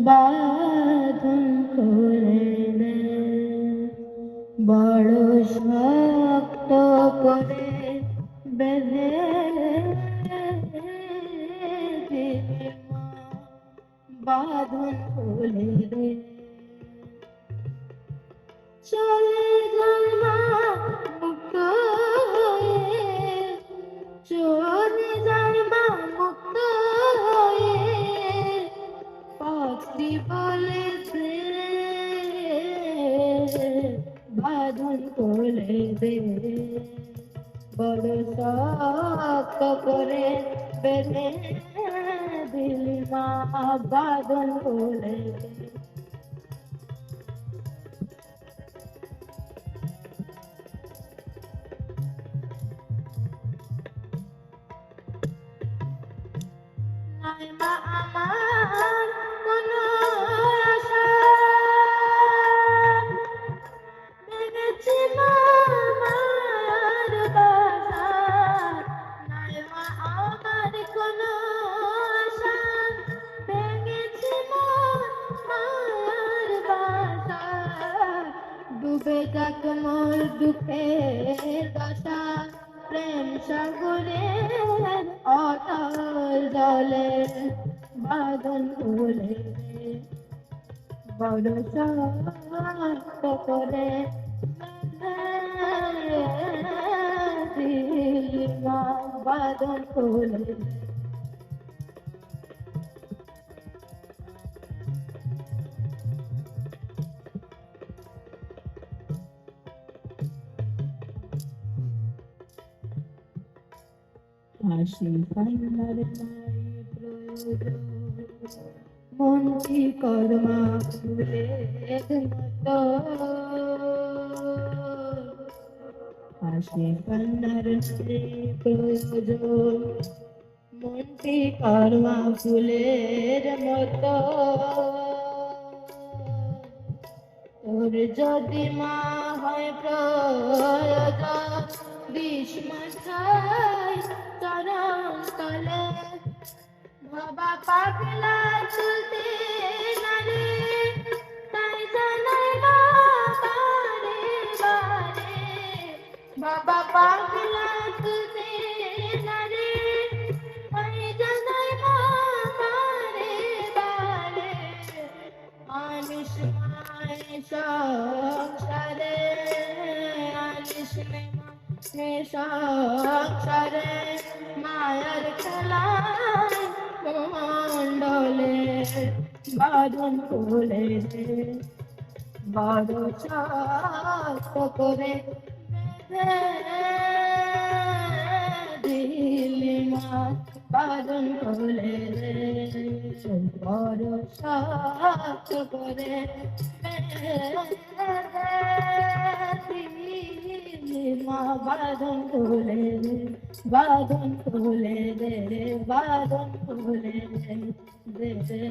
বাঁধন করে দে, বড় শক্ত করে বেঁধে দিলি মা, বাঁধন খুলে দে। চলে যায় মা মুক্ত হয়ে, চলে যায় মা মুক্ত হয়ে, পাখি বলেছে বাঁধন খুলে দে, বড় শক্ত করে বেঁধে দিলি মা, বাঁধন খুলে দে। নাই মা আমার কোনো আশা, ভেঙেছি মা মায়ার বাসা। নাই মা আমার কোনো আশা, ভেঙেছি মা মায়ার বাসা। ডুবে যাক মোর দুঃখের দশা, প্রেম সাগরের অতল জলে, বাঁধন খুলে দে, বড় শক্ত করে বেঁধে দিলি মা, বাঁধন খুলে দে। হাসি কান্নার নাই প্রয়োজন, মনটি কর্মা ফুলের মতো। হাসি কান্নার নাই প্রয়োজন, মনটি কর্মা ফুলের মতো। তোর যদি মা হয় প্রয়োজন, গ্রীষ্ম ছাই চরণ তলে, বাবা পাগলা চলতে নারে, তাই জানাই মা বারে বারে, বাবা পাগলা চলতে নারে, তাই জানাই মা বারে বারে। আনিস মায় সংসারে, আনিস মে সংসারে, মায়ার খেলায় মণ্ডলে, বাঁধন খুলে দে, বড় শক্ত করে বেঁধে দিলি মা, বাঁধন খুলে দে, বড় শক্ত করে বেঁধে দিলি মা, বাঁধন খুলে দে, বাঁধন খুলে দে, বাঁধন খুলে দে, দে।